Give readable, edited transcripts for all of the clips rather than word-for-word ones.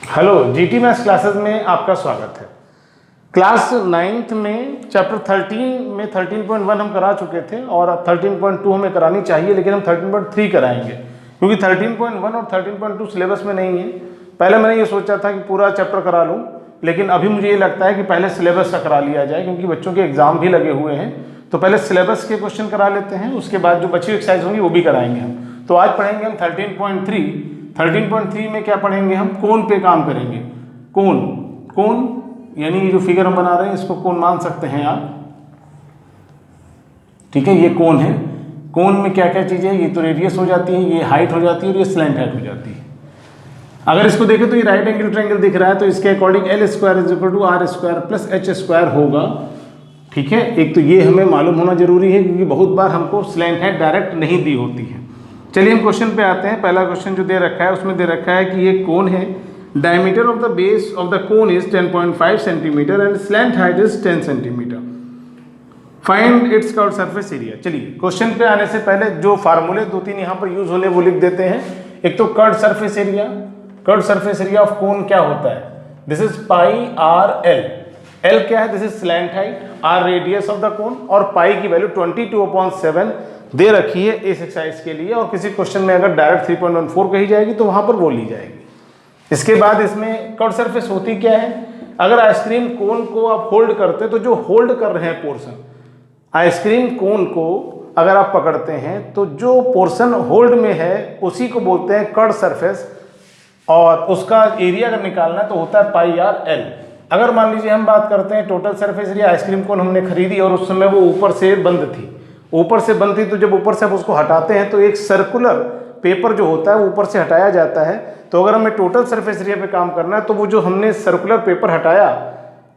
Hello, GT maths classes में आपका स्वागत है। क्लास 9th में चैप्टर 13 में 13.1 हम करा चुके थे और 13.2 हमें करानी चाहिए, लेकिन हम 13.3 कराएंगे क्योंकि 13.1 और 13.2 सिलेबस में नहीं है। पहले मैंने ये सोचा था कि पूरा चैप्टर करा लूँ, लेकिन अभी मुझे ये लगता है कि पहले सिलेबस का करा लिया जाए क्योंकि बच्चों के एग्जाम भी लगे हुए हैं। तो पहले सिलेबस के क्वेश्चन करा लेते हैं, उसके बाद जो बची एक्सरसाइज होंगी वो भी कराएंगे हम। तो आज पढ़ेंगे हम 13.3 में क्या पढ़ेंगे हम? कोण पे काम करेंगे। कोण कोण यानी ये जो फिगर हम बना रहे हैं इसको कोण मान सकते हैं आप, ठीक है। ये कोण है। कोण में क्या क्या चीजें, ये तो रेडियस हो जाती है, ये हाइट हो जाती है और ये स्लैंट हाइट हो जाती है। अगर इसको देखें तो ये राइट एंगल ट्रायंगल दिख रहा है, तो इसके according L square is equal to R square plus H square होगा, ठीक है। एक तो ये हमें मालूम होना जरूरी है क्योंकि बहुत बार हमको स्लैंट हाइट डायरेक्ट नहीं दी होती है। चलिए हम क्वेश्चन पे आते हैं। पहला क्वेश्चन जो दे रखा है उसमें दे रखा है कि ये कोण है, diameter of the base of the cone is 10.5 centimetre and slant height is 10 centimetre. Find its curved surface area. चलिए क्वेश्चन पे आने से पहले जो फार्मूले दो तीन यहाँ पर यूज होने वो लिख देते हैं। एक तो curved surface area. Curved surface area of cone क्या होता है? This is pi are L. L क्या है? This is slant height, R radius of the cone और पाई की वैल्यू 22/7 दे रखी है इस एक्सरसाइज के लिए। और किसी क्वेश्चन में अगर डायरेक्ट 3.14 कही जाएगी तो वहां पर वो ली जाएगी। इसके बाद इसमें कर्व्ड सरफेस होती क्या है? अगर आइसक्रीम कोन को आप होल्ड करते तो जो होल्ड कर रहे हैं पोर्शन, आइसक्रीम कोन को अगर आप पकड़ते हैं तो जो पोर्शन होल्ड में है उसी को बोलते हैं कर्व्ड सरफेस, और उसका एरिया अगर निकालना है तो होता है पाई आर एल। अगर मान लीजिए हम बात करते हैं total surface area, ice cream cone हमने खरीदी और उस समय वो ऊपर से बंद थी, ऊपर से बंद थी, तो जब ऊपर से आप उसको हटाते हैं तो एक सर्कुलर पेपर जो होता है वो ऊपर से हटाया जाता है। तो अगर हमें टोटल सरफेस एरिया पे काम करना है तो वो जो हमने सर्कुलर पेपर हटाया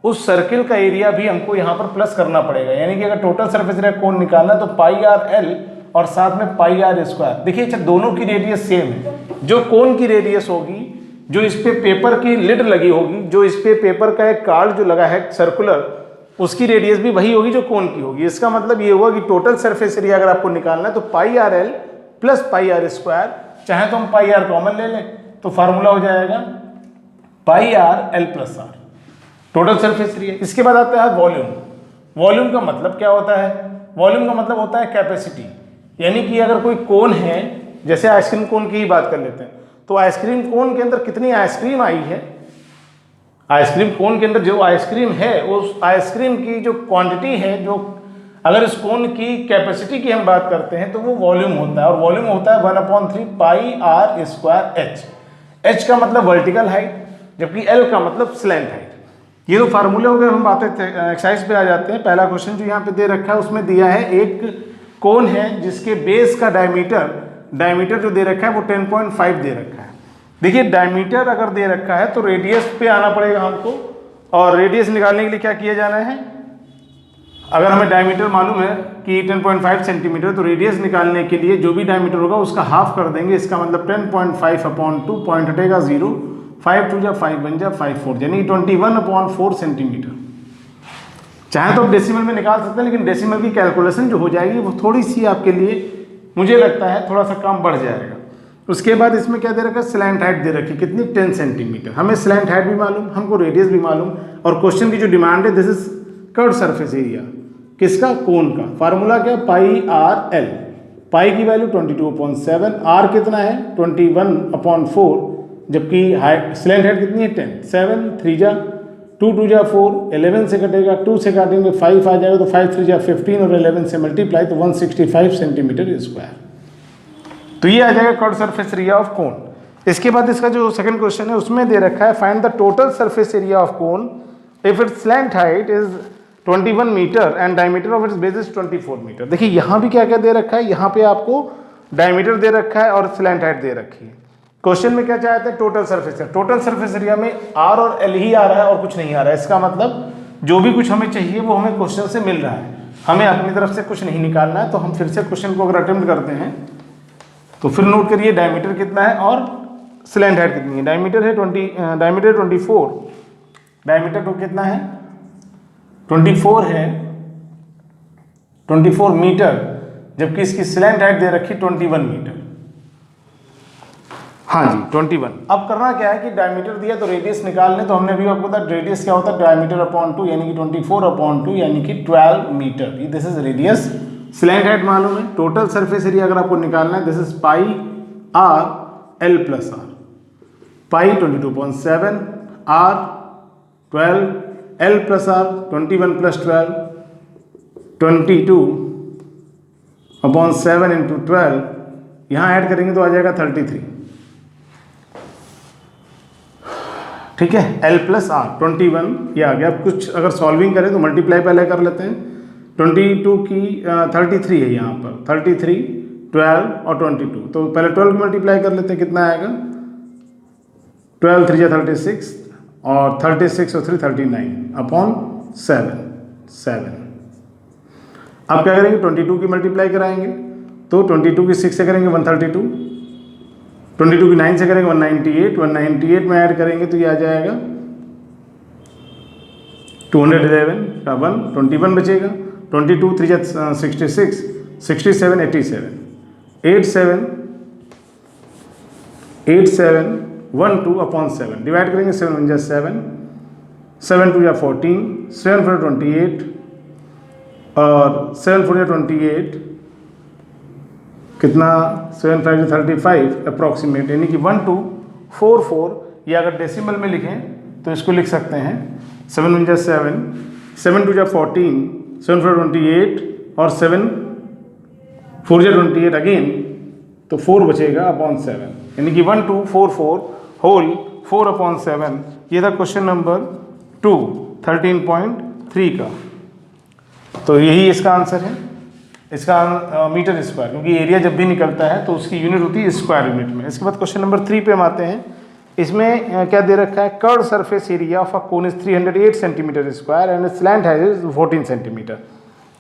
उस सर्किल का एरिया भी हमको यहाँ पर प्लस करना पड़ेगा। यानी कि अगर टोटल सरफेस एरिया कोण निकालना है तो पाई आर एल और साथ में पाई आर स्क्वायर। देखिए अच्छा, दोनों की रेडियस सेम है। जो कोण की रेडियस होगी, जो इस पे पेपर की लिड लगी होगी, जो इस पे पेपर का एक कार्ड जो लगा है सर्कुलर, उसकी रेडियस भी वही होगी जो कोण की होगी। इसका मतलब ये हुआ कि टोटल सरफेस एरिया अगर आपको निकालना है तो pi R L plus pi r square, चाहे तो हम पाई आर कॉमन ले लें तो फार्मूला हो जाएगा pi R L plus r, total surface area. इसके बाद आता है वॉल्यूम। वॉल्यूम का मतलब क्या होता है? वॉल्यूम का मतलब होता है कैपेसिटी। यानी कि अगर कोई कोन है, जैसे आइसक्रीम कोन की ही बात कर लेते हैं, तो आइसक्रीम कोन के अंदर कितनी आइसक्रीम आई है, आइसक्रीम कोन के अंदर जो आइसक्रीम है उस आइसक्रीम की जो क्वांटिटी है, जो अगर इस कोन की कैपेसिटी की हम बात करते हैं तो वो वॉल्यूम होता है। और वॉल्यूम होता है 1/3 पाई आर स्क्वायर एच। एच का मतलब वर्टिकल हाइट, जबकि एल का मतलब स्लैंट हाइट। ये तो फार्मूले हो गए। हम बातें एक्सरसाइज पे आ जाते हैं। पहला क्वेश्चन जो यहाँ पे दे रखा है उसमें दिया है एक कोन है जिसके बेस का डायमीटर जो दे रखा है वो 10.5 दे रखा है। देखिए डायमीटर अगर दे रखा है तो रेडियस पे आना पड़ेगा हमको, और रेडियस निकालने के लिए क्या किया जाना है? अगर हमें डायमीटर मालूम है कि 10.5 सेंटीमीटर, तो रेडियस निकालने के लिए जो भी डायमीटर होगा उसका हाफ कर देंगे। इसका मतलब 10.5/2 पॉइंट हटेगा 0, 5 2 जा 5 बन जा 5 4, यानी 21/4 सेंटीमीटर। चाहे तो आप डेसिमल में निकाल सकते हैं, लेकिन डेसिमल की कैलकुलेशन जो हो जाएगी वो थोड़ी सी आपके लिए, मुझे लगता है थोड़ा सा काम बढ़ जाएगा। उसके बाद इसमें क्या दे रखा है? स्लैंट हाइट दे रखी, कितनी? 10 सेंटीमीटर। हमें स्लैंट हाइट भी मालूम, हमको रेडियस भी मालूम, और क्वेश्चन की जो डिमांड है this is curved surface area, किसका? कोन का। फार्मूला क्या? पाई आर एल। पाई की वैल्यू 22/7, आर कितना है? 21/4, जबकि हाइट स्लैंट हाइट कितनी है? 10। 7 3 जा 2 2 जा 4, 11 से कटेगा, 2 से काटेंगे 5 आ जाएगा, तो 5 3 जा 15 और 11 से मल्टीप्लाई तो 165 सेंटीमीटर स्क्वायर। तो ये आ जाएगा कर्व्ड सरफेस एरिया ऑफ कोन। इसके बाद इसका जो सेकंड क्वेश्चन है उसमें दे रखा है find the total surface area of cone if its slant height is 21 metre and diameter of its base is 24 metre. देखिए यहाँ भी क्या क्या दे रखा है, यहाँ पे आपको डायमीटर दे रखा है और स्लैंट हाइट दे रखी है। क्वेश्चन में क्या चाहते हैं? Total surface area. Total surface area में आर और एल ही आ रहा है और कुछ नहीं आ रहा है। इसका मतलब जो भी कुछ हमें चाहिए वो हमें क्वेश्चन से मिल रहा है, हमें अपनी तरफ से कुछ नहीं निकालना है। तो हम फिर से क्वेश्चन को अगर अटेम्प्ट करते हैं तो फिर नोट करिए डायमीटर कितना है और स्लैंट हाइट कितनी है। डायमीटर है 24, डायमीटर तो कितना है? 24 है, 24 मीटर, जबकि इसकी स्लैंट हाइट दे रखी 21 मीटर। हाँ जी 21। अब करना क्या है कि डायमीटर दिया तो रेडियस निकालने, तो हमने भी आपको बताया रेडियस क्या होता है, डायमीटर अपॉन 2 यानी कि 24/2 यानी कि 12 metre. This is radius. Slant height मालूम है, टोटल सरफेस एरिया अगर आपको निकालना है, this is pi R L plus R. Pi 22.7, R 12, L plus R 21 plus 12, 22/7 into 12, यहाँ ऐड करेंगे तो आ जाएगा 33। ठीक है, L प्लस आर 21 ये आ गया। अब कुछ अगर सॉल्विंग करें तो मल्टीप्लाई पहले कर लेते हैं। 22 की 33 है यहाँ पर, 33, 12 और 22, तो पहले 12 की मल्टीप्लाई कर लेते हैं, कितना आएगा 12 3 36 और 36 और 3 39 अपॉन 7। अब क्या करेंगे 22 की मल्टीप्लाई कराएंगे तो 22 की 6 से करेंगे 132, 22 की 9 से करेंगे 198, 198 में ऐड करेंगे तो ये आ जाएगा 211 का 1, 21 बचेगा, 22 3 66, 67 87, 87 12 अपॉन 7 डिवाइड करेंगे, 7 1 7, 7 2 14, 7 4 28 और 7 4 28 कितना 7 5 35 अप्रॉक्सीमेट, यानी कि 1244। ये अगर डेसिमल में लिखें तो इसको लिख सकते हैं 7 1 7, 7 2 14, 7 4 28 और 7 4 28 अगेन, तो 4 बचेगा अपॉन 7, यानी कि 1244 होल 4/7। ये था क्वेश्चन नंबर 2 13.3 का। तो यही इसका आंसर है, इसका मीटर स्क्वायर, क्योंकि एरिया जब भी निकलता है तो उसकी यूनिट होती है स्क्वायर यूनिट में। इसके बाद क्वेश्चन नंबर 3 पे हम आते हैं। इसमें क्या दे रखा है, curve surface area of a cone is 308 centimetre square and slant height is 14 centimetre.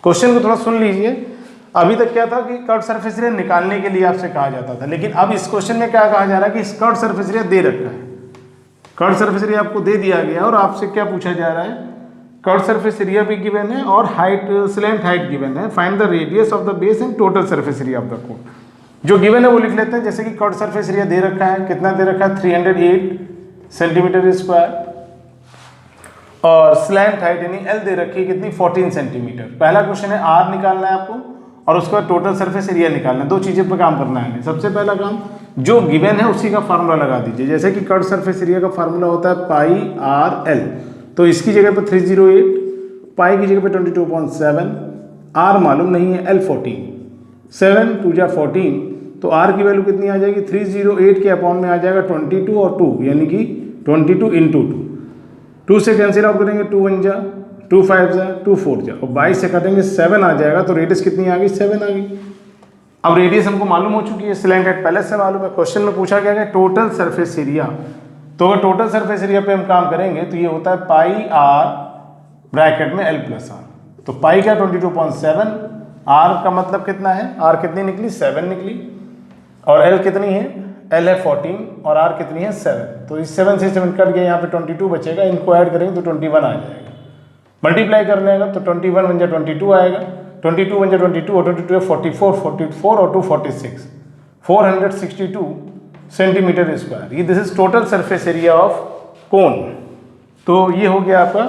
Question को थोड़ा सुन लीजिए। अभी तक क्या था कि कर्व सरफेस एरिया निकालने के लिए आपसे कहा जाता था, लेकिन अब इस क्वेश्चन में क्या कहा जा रहा है कि कर्व सरफेस एरिया दे रखा है, कर्व सरफेस एरिया आपको दे दिया गया और आपसे क्या पूछा जा रहा है, कर्व सरफेस एरिया भी गिवन है और हाइट स्लैंट हाइट गिवन है। Find the radius of the base and total surface area of the कोन। जो गिवन है वो लिख लेते हैं, जैसे कि कर्व सरफेस एरिया दे रखा है, कितना दे रखा है 308 सेंटीमीटर स्क्वायर और स्लैंट हाइट यानी एल दे रखी है कितनी 14 सेंटीमीटर। पहला क्वेश्चन है आर निकालना है आपको और उसके बाद टोटल सरफेस एरिया निकालना है। दो चीज़ों पर काम करना है। सबसे पहला काम जो गिवन है उसी का फार्मूला लगा दीजिए। जैसे कि कर्व सरफेस एरिया का फार्मूला होता है पाई आर एल, तो इसकी जगह पर 308, पाई की जगह पे 22.7, आर मालूम नहीं है, एल 14, 7 2 14, तो आर की वैल्यू कितनी आ जाएगी 308 के अपॉन में आ जाएगा 22 और 2 यानी कि 22 इंटू 2 से कैंसिल आउट करेंगे, 2 1 जा 2 5 जा 2 4 जा और 22 से काटेंगे 7 आ जाएगा, तो रेडियस कितनी आ गई 7 आ गई। अब रेडियस हमको मालूम हो चुकी है, स्लैंट हाइट पहले से मालूम है। क्वेश्चन में पूछा गया है टोटल सरफेस एरिया, तो अगर टोटल सरफेस एरिया पे हम काम करेंगे तो ये होता है पाई आर ब्रैकेट में एल प्लस आर। तो पाई का 22.7, आर का मतलब कितना है, आर कितनी निकली 7 निकली और एल कितनी है, एल है 14 और आर कितनी है 7। तो इस 7 से 7 कट गया, यहाँ पे 22 बचेगा, इनको ऐड करेंगे तो 21 आ जाएगा। मल्टीप्लाई कर लेगा तो 21 बन जाए 22 आएगा, 22 बन जाए 22 और 22 44 44 और 2 46, 462 सेंटीमीटर स्क्वायर। ये this is total surface area of कोन। तो ये हो गया आपका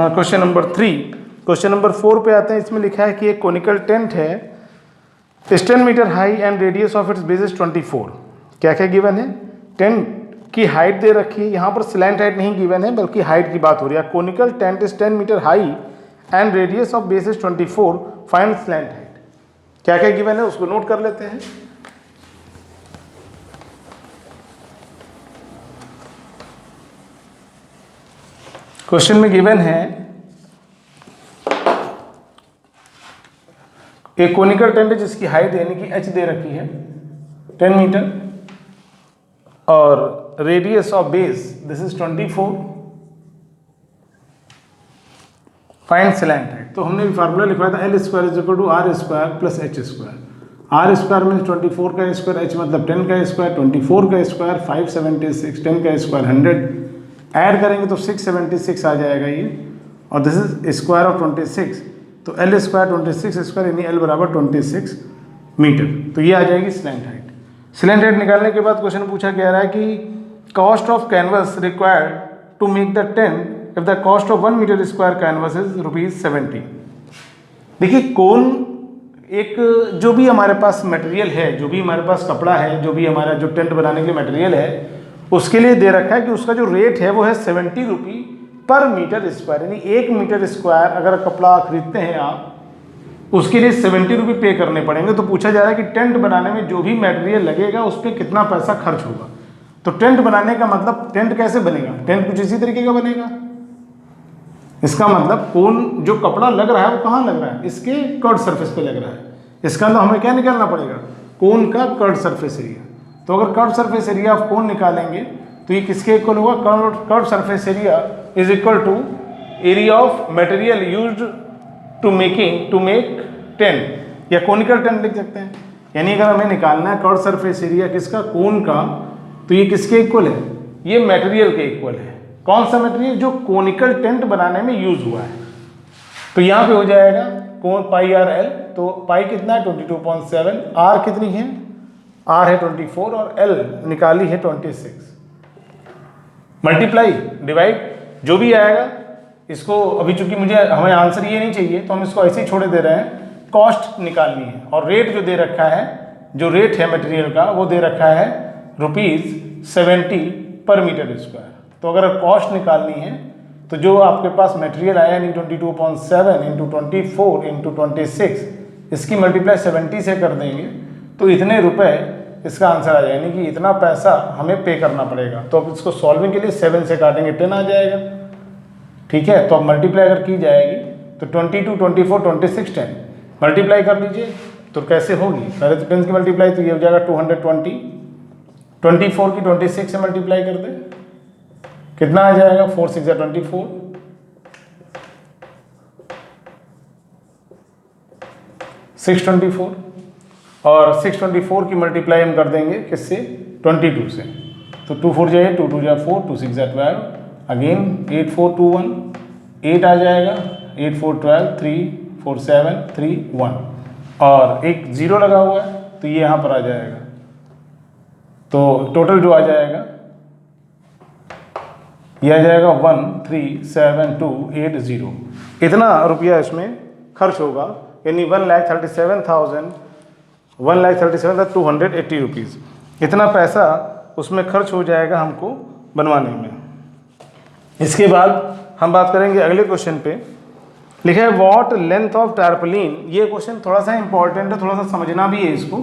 क्वेश्चन नंबर 3। क्वेश्चन नंबर 4 पे आते हैं। इसमें लिखा है कि एक कोनिकल टेंट है, 10 metre high and radius of its base is 24। क्या क्या गिवन है, टेंट की हाइट दे रखी है, यहाँ पर स्लैंट हाइट नहीं गिवन है बल्कि हाइट की बात हो रही है। Conical tent is 10 metre high and radius of base is 24, find slant height. क्या क्या गिवन है उसको नोट कर लेते हैं। क्वेश्चन में गिवन है एक कोनिकल टेंट है जिसकी हाइट यानी कि h दे रखी है 10 मीटर और radius of base this is 24, find slant height. तो हमने भी फार्मूला लिखवाया था L square is equal to R square plus H square. R square means 24 का स्क्वायर, H मतलब 10 का स्क्वायर, 24 का स्क्वायर 576, 10 का स्क्वायर 100, ऐड करेंगे तो 676 आ जाएगा ये, और दिस इज स्क्वायर ऑफ 26, तो L स्क्वायर 26 स्क्वायर यानी L बराबर 26 मीटर। तो ये आ जाएगी स्लैंट हाइट। स्लैंट हेड निकालने के बाद क्वेश्चन पूछा गया रहा है कि cost of canvas required to make the tent if the cost of 1 metre square canvas is ₹70। देखिए कोन एक जो भी हमारे पास मटेरियल है, जो भी हमारे पास कपड़ा है, जो भी हमारा जो टेंट बनाने के लिए मटेरियल है, उसके लिए दे रखा है कि उसका जो रेट है वो है ₹70 पर मीटर स्क्वायर। यानी 1 मीटर स्क्वायर अगर कपड़ा खरीदते हैं आप, उसके लिए ₹70 पे करने पड़ेंगे। तो पूछा जा रहा है कि टेंट बनाने में जो भी मटेरियल लगेगा उस पर कितना पैसा खर्च होगा। तो टेंट बनाने का मतलब टेंट कैसे बनेगा, टेंट कुछ इसी तरीके का बनेगा। इसका मतलब कोन जो कपड़ा लग रहा है वो कहाँ लग रहा है, इसके कर्ड सरफेस पे लग रहा है। इसका मतलब हमें क्या निकालना पड़ेगा, कोन का कर्ड सरफेस एरिया। तो अगर curved surface area of cone निकालेंगे तो ये किसके इक्वल होगा, curved surface area is equal to area of material used to make tent, या कोनिकल टेंट लिख सकते हैं। यानी अगर हमें निकालना है कर्ड सरफेस एरिया किसका, कोन का, तो ये किसके इक्वल है, ये मटेरियल के इक्वल है। कौन सा मटेरियल, जो कोनिकल टेंट बनाने में यूज हुआ है। तो यहाँ पे हो जाएगा कोन पाई आर एल। तो पाई कितना है 22.7, आर कितनी है, आर है 24 और एल निकाली है 26। मल्टीप्लाई डिवाइड जो भी आएगा इसको, अभी चूंकि हमें आंसर ये नहीं चाहिए तो हम इसको ऐसे ही छोड़े दे रहे हैं। कॉस्ट निकालनी है और रेट जो दे रखा है, जो रेट है मटेरियल का वो दे रखा है ₹70 पर मीटर स्क्वायर। तो अगर कॉस्ट निकालनी है तो जो आपके पास मटेरियल आया यानी 22.7 इंटू 24 इंटू 26, इसकी मल्टीप्लाई 70 से कर देंगे तो इतने रुपए इसका आंसर आ जाएगा, यानी कि इतना पैसा हमें पे करना पड़ेगा। तो अब इसको सॉल्विंग के लिए 7 से काटेंगे 10 आ जाएगा। ठीक है, तो अब मल्टीप्लाई अगर की जाएगी तो 22, 24, 26, 10 मल्टीप्लाई कर लीजिए तो कैसे होगी, पहले तो 10 की मल्टीप्लाई तो ये हो जाएगा 220, 24 की 26 से मल्टीप्लाई कर दे, कितना आ जाएगा 4 6 24, 624 और 624 की मल्टीप्लाई हम कर देंगे किससे, 22 से। तो 2 4 जाए 2 2 जा 4, 2 6 जा 12, अगेन 8 4 2 1, 8 आ जाएगा, 8 4 12, 3 4 7 3 1 और एक 0 लगा हुआ है तो ये यहाँ पर आ जाएगा। तो टोटल जो आ जाएगा ये आ जाएगा 13728 इतना रुपया इसमें खर्च होगा, यानी 1,37,280 रुपीज़ इतना पैसा उसमें खर्च हो जाएगा हमको बनवाने में। इसके बाद हम बात करेंगे अगले क्वेश्चन पे। लिखा है व्हाट लेंथ ऑफ टारपलिन। ये क्वेश्चन थोड़ा सा इंपॉर्टेंट है, थोड़ा सा समझना भी है इसको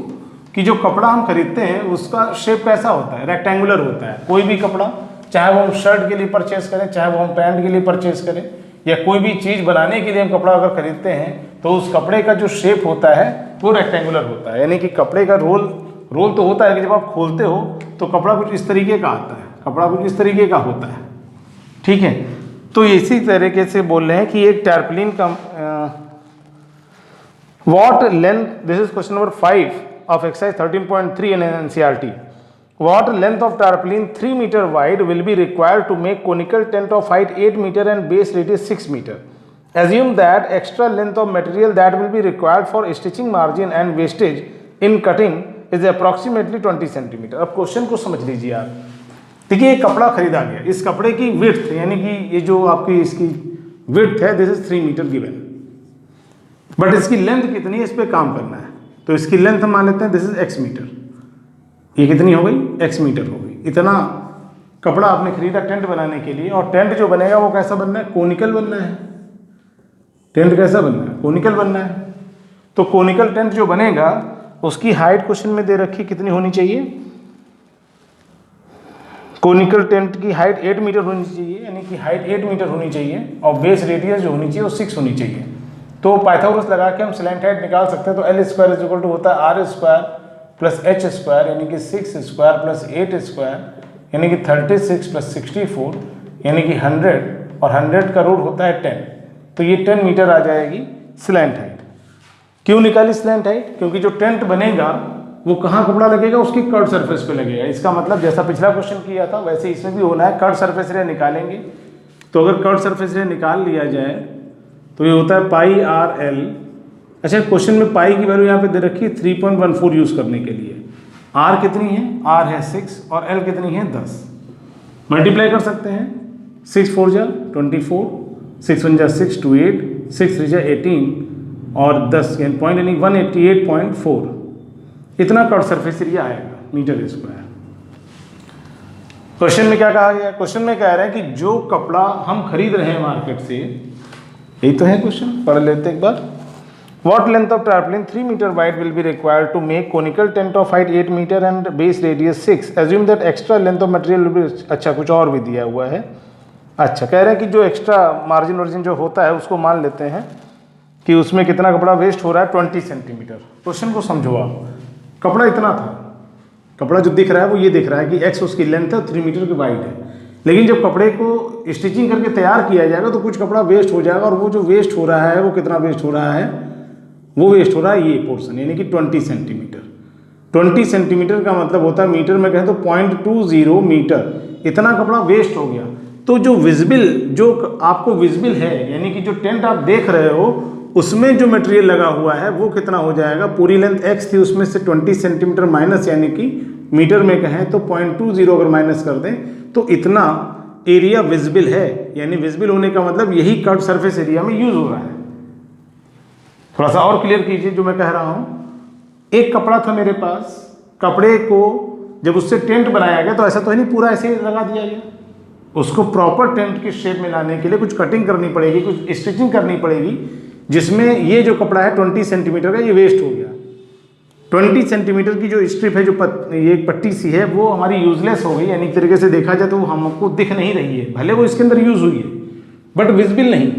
कि जो कपड़ा हम खरीदते हैं उसका शेप कैसा होता है, रेक्टेंगुलर होता है। कोई भी कपड़ा, चाहे वो हम शर्ट के लिए परचेस करें, चाहे वो हम पैंट के लिए परचेस करें, या कोई भी चीज़ बनाने के लिए हम कपड़ा अगर खरीदते हैं तो उस कपड़े का जो शेप होता है वो रेक्टेंगुलर होता है। यानी कि कपड़े का रोल तो होता है कि जब आप खोलते हो तो कपड़ा कुछ इस तरीके का आता है, कपड़ा कुछ इस तरीके का होता है। ठीक है, तो इसी तरीके से बोल रहे हैं कि एक टारपलिन का what length, this is question number 5 of exercise 13.3 in NCERT. What length of tarpaulin 3 meter wide will be required to make conical tent of height 8 meter and base radius 6 meter? Assume that extra length of material that will be required for stitching margin and wastage in cutting is approximately 20 centimeter. अब question को समझ लीजिए आप। देखिए ये कपड़ा खरीदा गया, इस कपड़े की विड्थ यानी कि ये जो आपकी इसकी विड्थ है this is 3 metre given, but इसकी लेंथ कितनी है इस पर काम करना है। तो इसकी लेंथ हम मान लेते हैं दिस इज x मीटर, ये कितनी हो गई x मीटर हो गई। इतना कपड़ा आपने खरीदा टेंट बनाने के लिए, और टेंट जो बनेगा वो कैसा बनना है, कोनिकल बनना है। टेंट कैसा बनना है, कोनिकल बनना है। तो कोनिकल टेंट जो बनेगा उसकी हाइट क्वेश्चन में दे रखी कितनी होनी चाहिए, कोनिकल टेंट की हाइट 8 मीटर होनी चाहिए, यानी कि हाइट 8 मीटर होनी चाहिए और बेस रेडियस जो होनी चाहिए वो 6 होनी चाहिए। तो पाइथागोरस लगा के हम स्लैंट हाइट निकाल सकते हैं। तो L square is equal to होता है R square plus H square यानी कि 6 स्क्वायर प्लस 8 स्क्वायर यानी कि 36 प्लस 64 यानी कि 100 और 100 का रूट होता है 10। तो ये 10 मीटर आ जाएगी स्लैंट हाइट। क्यों निकाली स्लैंट हाइट, क्योंकि जो टेंट बनेगा वो कहाँ कपड़ा लगेगा, उसकी कर्व सरफेस पे लगेगा। इसका मतलब जैसा पिछला क्वेश्चन किया था वैसे इसमें भी होना है। कर्व सरफेस एरिया निकालेंगे, तो अगर कर्व सरफेस एरिया निकाल लिया जाए तो ये होता है पाई आर एल। अच्छा क्वेश्चन में पाई की वैल्यू यहाँ पे दे रखी है 3.14 यूज़ करने के लिए, R कितनी है, R है 6 और L कितनी है 10। मल्टीप्लाई कर सकते हैं, 6 4 जा 24, 6 1 जा 6 2 8, 6 3 जा 18 और 10 पॉइंट यानी 188.4 इतना कर्व सरफेस एरिया आएगा मीटर स्क्वायर। क्वेश्चन में क्या कहा गया, क्वेश्चन में कह रहे हैं कि जो कपड़ा हम खरीद रहे हैं मार्केट से, यही तो है क्वेश्चन, पढ़ लेते एक बार। What length of tarpaulin 3 meter wide will be required to make conical tent of height 8 meter and base radius 6? Assume that extra length of material will be, अच्छा कुछ और भी दिया हुआ है। अच्छा कह रहे हैं कि जो एक्स्ट्रा मार्जिन वार्जिन जो होता है उसको मान लेते हैं कि उसमें कितना कपड़ा वेस्ट हो रहा है 20 सेंटीमीटर। क्वेश्चन को समझो आप, कपड़ा इतना था, कपड़ा जो दिख रहा है वो ये दिख रहा है कि एक्स उसकी लेंथ है 3 मीटर की वाइड है, लेकिन जब कपड़े को स्टिचिंग करके तैयार किया जाएगा तो कुछ कपड़ा वेस्ट हो जाएगा और वो जो वेस्ट हो रहा है वो कितना वेस्ट हो रहा है, वो वेस्ट हो रहा है ये पोर्शन यानी कि 20 सेंटीमीटर। 20 सेंटीमीटर का मतलब होता है मीटर में कहें तो 0.20 मीटर, इतना कपड़ा वेस्ट हो गया। तो जो विजिबल, जो आपको विजिबल है यानी कि जो टेंट आप देख रहे हो उसमें जो मटेरियल लगा हुआ है वो कितना हो जाएगा, पूरी लेंथ x थी उसमें से 20 सेंटीमीटर माइनस यानी कि मीटर में कहें तो 0.20 अगर माइनस कर दें तो इतना एरिया विजिबल है, यानी विजिबल होने का मतलब यही कर्व सरफेस एरिया में यूज हो रहा है। थोड़ा सा और क्लियर कीजिए जो मैं कह रहा हूं। एक कपड़ा था मेरे पास, कपड़े को जब उससे टेंट बनाया गया तो ऐसा तो है नहीं पूरा ऐसे लगा दिया गया, उसको प्रॉपर टेंट के शेप में लाने के लिए कुछ कटिंग करनी पड़ेगी, कुछ स्टिचिंग करनी पड़ेगी, जिसमें ये जो कपड़ा है 20 सेंटीमीटर का ये वेस्ट हो गया। 20 सेंटीमीटर की जो स्ट्रिप है, जो ये पट्टी सी है वो हमारी यूजलेस हो गई, यानी एक तरीके से देखा जाए तो वो हमको दिख नहीं रही है, भले वो इसके अंदर यूज हुई है बट विजिबल नहीं।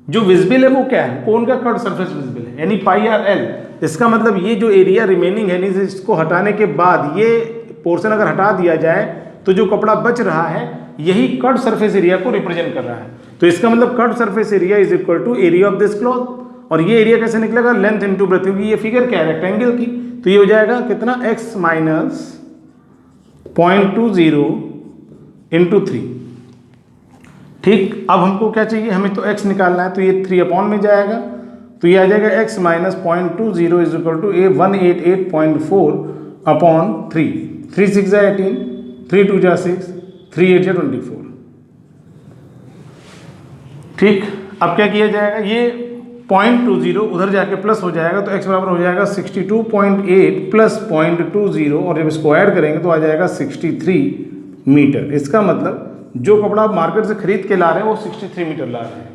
जो विजिबल है वो क्या है, कोन का कर्व सरफेस विजिबल है यानी पाई आर एल। इसका मतलब ये जो एरिया रिमेनिंग है यानी इसको हटाने के बाद ये पोर्शन अगर हटा दिया जाए तो जो कपड़ा बच रहा है यही कर्व सरफेस एरिया को रिप्रेजेंट कर रहा है। तो इसका मतलब curve surface area is equal to area of this cloth, और ये एरिया कैसे निकलेगा, लेंथ इंटू ब्रेथ, क्योंकि ये फिगर क्या है रेक्टेंगल की, तो ये हो जाएगा कितना x माइनस 0.20 इंटू 3। ठीक, अब हमको क्या चाहिए, हमें तो x निकालना है, तो ये 3 अपॉन में जाएगा, तो ये आ जाएगा x minus 0.20 is equal to 188.4 upon 3। 3 6 जा 18, 3 2 जा 6, 3 8 जा 24। ठीक, अब क्या किया जाएगा, ये 0.20 उधर जाके प्लस हो जाएगा तो x बराबर हो जाएगा 62.8 प्लस 0.20, और जब इसको ऐड करेंगे तो आ जाएगा 63 मीटर। इसका मतलब जो कपड़ा आप मार्केट से खरीद के ला रहे हैं वो 63 मीटर ला रहे हैं।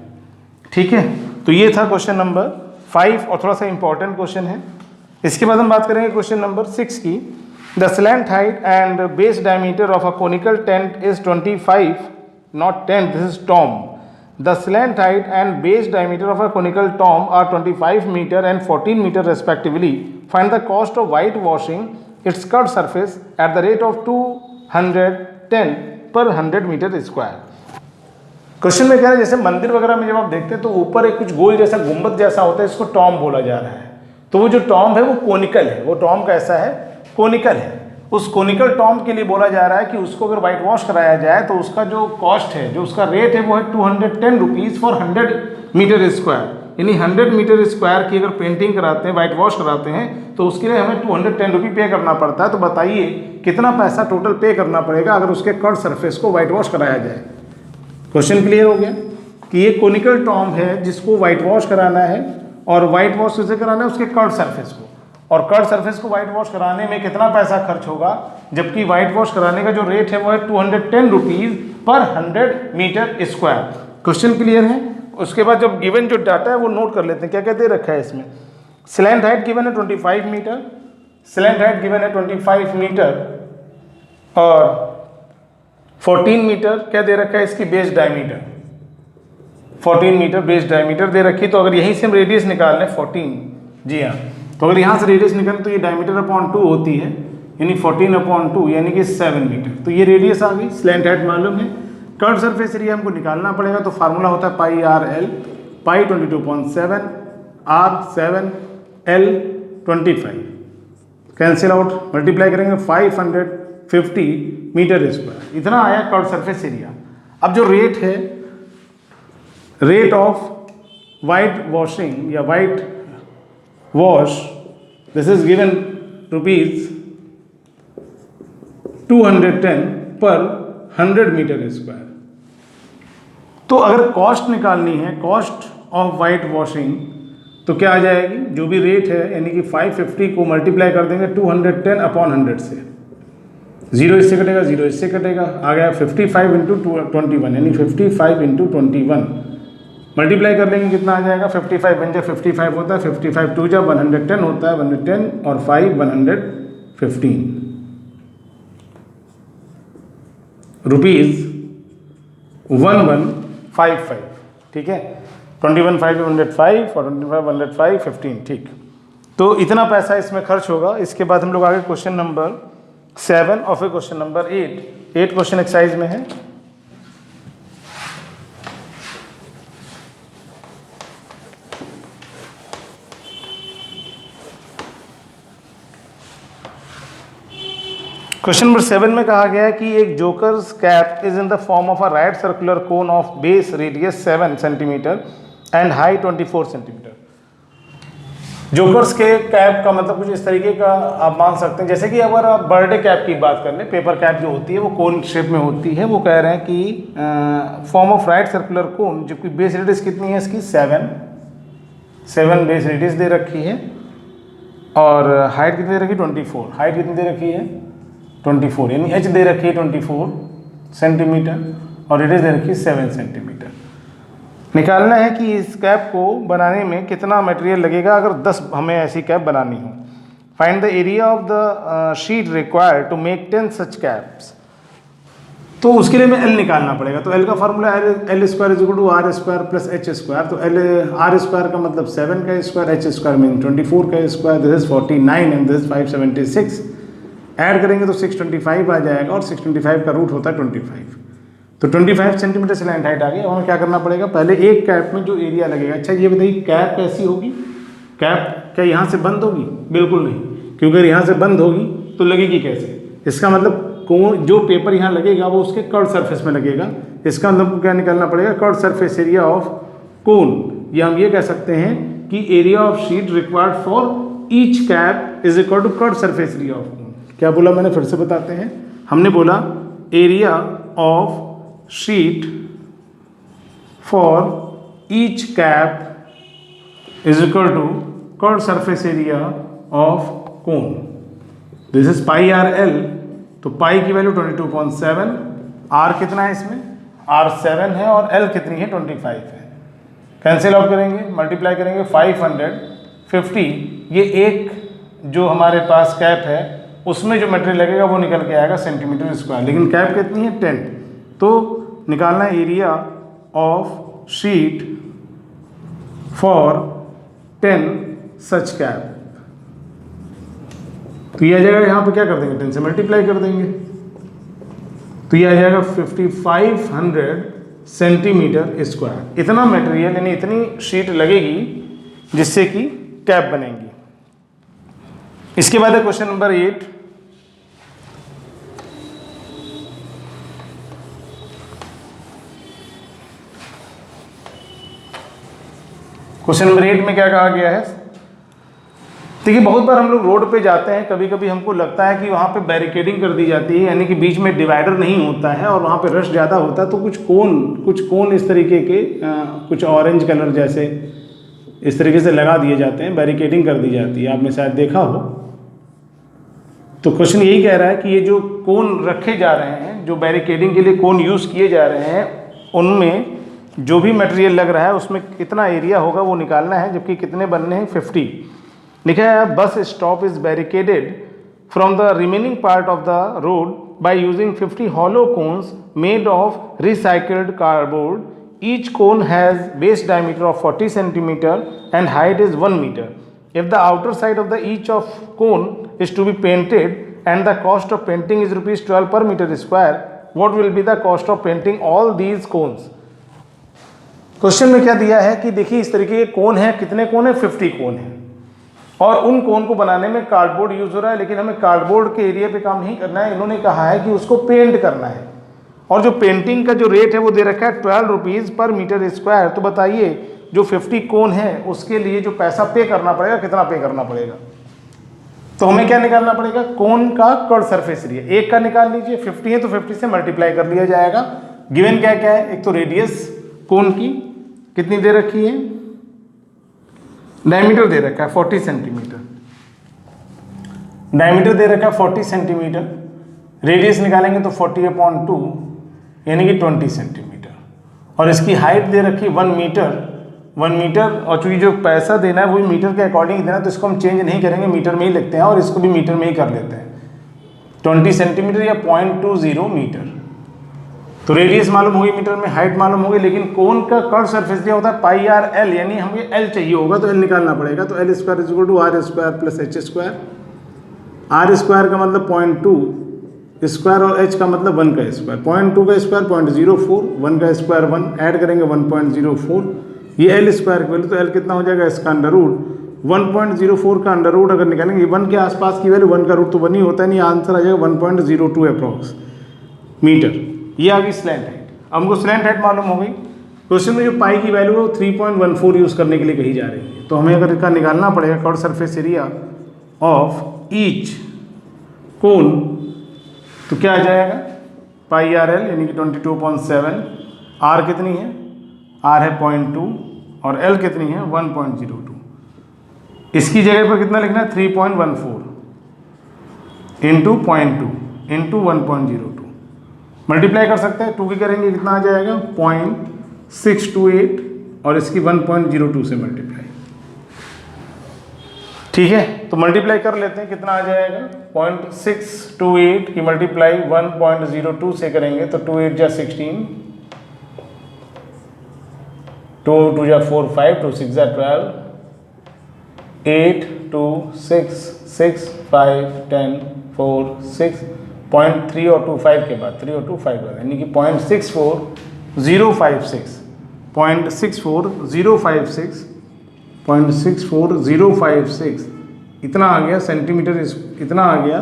ठीक है, तो ये था क्वेश्चन नंबर 5 और थोड़ा सा इंपॉर्टेंट क्वेश्चन है। इसके बाद हम बात करेंगे क्वेश्चन नंबर 6 की। The slant height and base diameter of a conical tent is 25, not tent, this is Tom. The slant height and base diameter of a conical tomb are 25 meter and 14 meter respectively. Find the cost of whitewashing its curved surface at the rate of 210 per 100 meter square. Question में कह रहे हैं जैसे मंदिर वगैरह में जब आप देखते हैं तो ऊपर एक कुछ गोल जैसा गुंबद जैसा होता है, इसको टॉम बोला जा रहा है। तो वो जो टॉम है वो कोनिकल है, वो टॉम कैसा है, कोनिकल है। उस कोनिकल टॉम के लिए बोला जा रहा है कि उसको अगर वाइट वॉश कराया जाए तो उसका जो कॉस्ट है, जो उसका रेट है वो है 210 रुपीज़ फॉर 100 मीटर स्क्वायर, यानी 100 मीटर स्क्वायर की अगर पेंटिंग कराते हैं, वाइट वॉश कराते हैं तो उसके लिए हमें 210 रुपये पे करना पड़ता है। तो बताइए कितना पैसा टोटल पे करना पड़ेगा अगर उसके कर्व सरफेस को वाइट वॉश कराया जाए। क्वेश्चन क्लियर हो गया कि ये कोनिकल टॉम है जिसको वाइट वॉश कराना है, और वाइट वॉश किसे कराना है, उसके कर्व सरफेस को, और कर्व सरफेस को वाइट वॉश कराने में कितना पैसा खर्च होगा, जबकि वाइट वॉश कराने का जो रेट है वो है 210 रुपीज़ पर 100 मीटर स्क्वायर। क्वेश्चन क्लियर है। उसके बाद जब गिवन जो डाटा है वो नोट कर लेते हैं, क्या क्या दे रखा है इसमें। स्लैंट हाइट गिवन है 25 मीटर, स्लैंट हाइट गिवन है 25 मीटर, और 14 मीटर क्या दे रखा है इसकी base diameter, 14 metre base diameter दे रखी। तो अगर यहीं से हम रेडियस निकाल लें 14, जी हाँ, तो अगर यहाँ से रेडियस निकालें तो ये डायमीटर अपॉन 2 होती है, यानी 14 अपॉन 2 यानी कि 7 मीटर। तो ये रेडियस आ गई, स्लैंट हाइट मालूम है। कर्व सरफेस एरिया हमको निकालना पड़ेगा, तो फार्मूला होता है pi are l, pi 22.7, r 7, l 25, cancel out, multiply करेंगे 550 मीटर स्क्वायर, इतना आया कर्व सरफेस एरिया। अब जो रेट है, रेट ऑफ वाइट वॉशिंग या white wash, this is given rupees 210 पर 100 मीटर स्क्वायर। तो अगर कॉस्ट निकालनी है, कॉस्ट ऑफ वाइट वॉशिंग, तो क्या आ जाएगी, जो भी रेट है यानी कि 550 को मल्टीप्लाई कर देंगे 210 अपॉन 100 से, 0 इससे कटेगा, 0 इससे कटेगा, आ गया 55 इंटू 21 यानी 55 इंटू 21 मल्टीप्लाई कर लेंगे, कितना आ जाएगा, 55 बन जाए 55 होता है, 55 2 जा 110 होता है, 110 और 5 115 रुपीज़ 1155, ठीक है, 21 505 और 25 105 15, ठीक। तो इतना पैसा इसमें खर्च होगा। इसके बाद हम लोग आगे क्वेश्चन नंबर 7 और फिर क्वेश्चन नंबर 8 क्वेश्चन एक्सरसाइज में है। क्वेश्चन नंबर 7 में कहा गया है कि एक jokers cap is in the form of a right circular cone of base radius 7 centimetre and high 24 centimetre. Jokers के कैप का मतलब कुछ इस तरीके का आप मान सकते हैं, जैसे कि अगर आप बर्थडे कैप की बात कर लें, पेपर कैप जो होती है वो कोन शेप में होती है, वो कह रहे हैं कि form of right circular cone, जबकि बेस रेडियस कितनी है इसकी 7 बेस रेडियस दे रखी है और हाइट कितनी दे रखी है 24, हाइट कितनी दे रखी है 24 यानी एच दे रखी है 24 सेंटीमीटर और रेडियस दे रखी है 7 सेंटीमीटर। निकालना है कि इस कैप को बनाने में कितना मटेरियल लगेगा अगर 10 हमें ऐसी कैप बनानी हो। Find the area of the sheet required to make 10 such caps. तो उसके लिए हमें एल निकालना पड़ेगा। तो एल का formula L square is equal to R square plus H square. तो एल आर स्क्वायर का मतलब 7 का स्क्वायर, एच स्क्वायर मीन 24 का square, this is 49 and this 576। Add करेंगे तो 625 आ जाएगा और 625 का रूट होता है 25। तो 25 सेंटीमीटर स्लैंट हाइट आ गई। अब हमें क्या करना पड़ेगा, पहले एक कैप में जो एरिया लगेगा। अच्छा ये बताइए कैप कैसी होगी, कैप क्या यहाँ से बंद होगी? बिल्कुल नहीं, क्योंकि अगर यहाँ से बंद होगी तो लगेगी कैसे? इसका मतलब कोन जो पेपर यहाँ लगेगा वो उसके कर्व सरफेस में लगेगा। इसका मतलब क्या निकालना पड़ेगा, curve surface area of cone. या हम ये कह सकते हैं कि area of sheet required for each cap is equal to curve surface area of cone. क्या बोला मैंने, फिर से बताते हैं। हमने बोला area of sheet for each cap is equal to curve surface area of cone. This is pi are L. तो पाई की वैल्यू 22.7, आर कितना है इसमें, आर 7 है और एल कितनी है 25 है। कैंसिल आउट करेंगे, मल्टीप्लाई करेंगे 550। ये एक जो हमारे पास कैप है उसमें जो मटेरियल लगेगा वो निकल के आएगा सेंटीमीटर स्क्वायर, लेकिन कैप कितनी है 10। तो निकालना area of sheet for 10 such cap. तो ये आ जाएगा, यहाँ पे क्या कर देंगे 10 से मल्टीप्लाई कर देंगे, तो ये आ जाएगा 5500 सेंटीमीटर स्क्वायर। इतना मटेरियल यानी इतनी शीट लगेगी जिससे कि कैप बनेंगी। इसके बाद है क्वेश्चन नंबर 8। क्वेश्चन नंबर 8 में क्या कहा गया है, देखिए बहुत बार हम लोग रोड पे जाते हैं, कभी कभी हमको लगता है कि वहाँ पे बैरिकेडिंग कर दी जाती है, यानी कि बीच में डिवाइडर नहीं होता है और वहाँ पे रश ज़्यादा होता है, तो कुछ कोन इस तरीके के कुछ ऑरेंज कलर जैसे इस तरीके से लगा दिए जाते हैं, बैरिकेडिंग कर दी जाती है, आपने शायद देखा हो। तो क्वेश्चन यही कह रहा है कि ये जो कोन रखे जा रहे हैं, जो बैरिकेडिंग के लिए कोन यूज़ किए जा रहे हैं, उनमें जो भी मटेरियल लग रहा है उसमें कितना एरिया होगा वो निकालना है, जबकि कितने बनने हैं 50। लिखा है bus stop is barricaded from the remaining part of the road by using 50 hollow cones made of recycled cardboard. Each cone has base diameter of 40 centimeter and height is 1 meter. If the outer side of the each of cone is to be painted and the cost of painting is rupees 12 per meter square, what will be the cost of painting all these cones? Question में क्या दिया है कि देखिए इस तरीके के कोन है, कितने कोन है 50 कोन है, और उन कोन को बनाने में कार्डबोर्ड यूज हो रहा है, लेकिन हमें कार्डबोर्ड के एरिया पे काम नहीं करना है। इन्होंने कहा है कि उसको पेंट करना है, और जो पेंटिंग का जो रेट है वो दे रखा है 12 रुपीज़ पर मीटर स्क्वायर। तो बताइए जो 50 कोन है उसके लिए जो पैसा पे करना पड़ेगा, कितना पे करना पड़ेगा? तो हमें क्या निकालना पड़ेगा, कोन का कर्व सरफेस एरिया। एक का निकाल लीजिए, 50 है तो 50 से मल्टीप्लाई कर लिया जाएगा। गिवन क्या क्या है, एक तो रेडियस कोन की कितनी दे रखी है, डायमीटर दे रखा है 40 सेंटीमीटर, डायमीटर दे रखा है 40 सेंटीमीटर, रेडियस निकालेंगे तो 40/2 यानी कि 20 सेंटीमीटर, और इसकी हाइट दे रखी 1 मीटर, 1 मीटर, और चूंकि जो पैसा देना है वही मीटर के अकॉर्डिंग देना है तो इसको हम चेंज नहीं करेंगे, मीटर में ही लिखते हैं और इसको भी मीटर में ही कर लेते हैं, 20 सेंटीमीटर या 0.20 मीटर। तो रेडियस मालूम होगी मीटर में, हाइट मालूम होगी, लेकिन कोन का कर्व सरफेस दिया होता है पाई आर एल, यानी हमें एल चाहिए होगा तो एल निकालना पड़ेगा। तो L² = R² + H², R² का मतलब 0.2 स्क्वायर और H का मतलब 1 का स्क्वायर, 0.2 का स्क्वायर 0.04, 1 का स्क्वायर 1, ऐड करेंगे 1.04, ये L² की वैल्यू, तो L कितना हो जाएगा, इसका अंडर रूट 1.04 का अंडर रूट अगर निकालेंगे 1 के आसपास की वैल्यू, 1 का रूट तो 1 ही होता है, नहीं आंसर आ जाएगा 1.02 अप्रॉक्स मीटर। ये आ गई स्लैंट हाइट। अब हमको स्लैंट हाइट मालूम हो गई, क्वेश्चन में जो पाई की वैल्यू है वो 3.14 यूज़ करने के लिए कही जा रही है, तो हमें अगर इसका निकालना पड़ेगा curve surface area of each cone, तो क्या आ जाएगा, पाई आर एल यानी कि 22.7, आर कितनी है, आर है 0.2 और एल कितनी है 1.02, इसकी जगह पर कितना लिखना है 3.14 इंटू 0.2 इंटू 1.02, मल्टीप्लाई कर सकते हैं, 2 की करेंगे कितना आ जाएगा 0.628 और इसकी 1.02 से मल्टीप्लाई, ठीक है। तो मल्टीप्लाई कर लेते हैं, कितना आ जाएगा 0.628 की मल्टीप्लाई 1.02 से करेंगे तो 2 8 जा 16, 2 2 जा 4 5, 2 6 जा 12, 8 2 6 6 5 10 4 6, 0.3 और 2 5 के बाद 3 और 2 5 बाद, यानी कि 0.64056, 0.64056 इतना आ गया सेंटीमीटर, इतना आ गया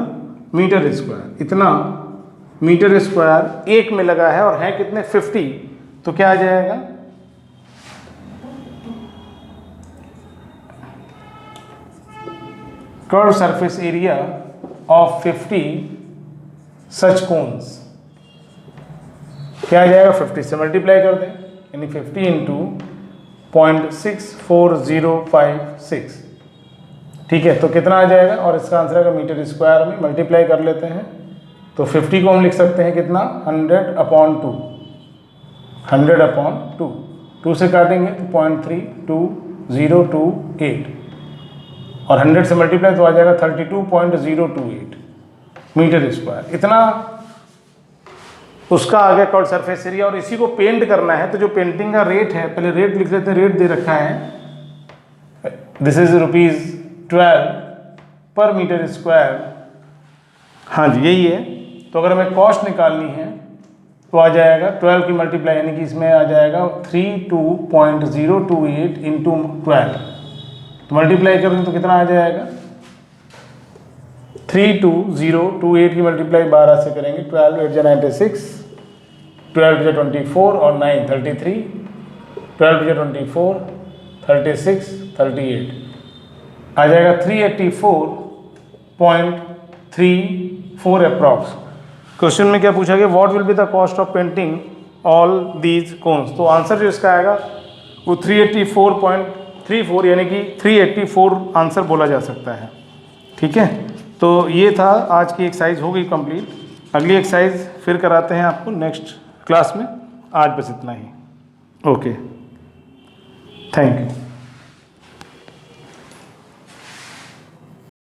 मीटर स्क्वायर, इतना मीटर स्क्वायर एक में लगा है और है कितने 50, तो क्या आ जाएगा, curve surface area of 50 such cones, क्या आ जाएगा 50 से मल्टीप्लाई कर दें, यानी 50 इंटू 0.64056, ठीक है। तो कितना आ जाएगा, और इसका आंसर आएगा मीटर स्क्वायर में, मल्टीप्लाई कर लेते हैं तो 50 को हम लिख सकते हैं कितना 100/2, 100/2, 2 से काटेंगे तो 0.32028 और 100 से मल्टीप्लाई तो आ जाएगा 32.028 मीटर स्क्वायर, इतना उसका आ गया कर्व सरफेस एरिया। और इसी को पेंट करना है तो जो पेंटिंग का रेट है, पहले रेट लिख लेते हैं, रेट दे रखा है, दिस इज ₹12 पर मीटर स्क्वायर, हाँ जी यही है। तो अगर हमें कॉस्ट निकालनी है तो आ जाएगा 12 की मल्टीप्लाई, यानी कि इसमें आ जाएगा 32.028 इंटू 12, तो मल्टीप्लाई करें तो कितना आ जाएगा 32028 की मल्टीप्लाई 12 से करेंगे, 12 8 जा 96, 12 जा 24 और 9 33, 12 जा 24 36 38 आ जाएगा 384.34 अप्रॉक्स। क्वेश्चन में क्या पूछा गया, what will be the cost of painting all these cones, तो आंसर जो इसका आएगा वो 384.34 यानी कि 384 आंसर बोला जा सकता है, ठीक है। तो ये था आज की एक्सरसाइज, हो गई कंप्लीट। अगली एक्सरसाइज फिर कराते हैं आपको नेक्स्ट क्लास में, आज बस इतना ही, ओके, थैंक यू।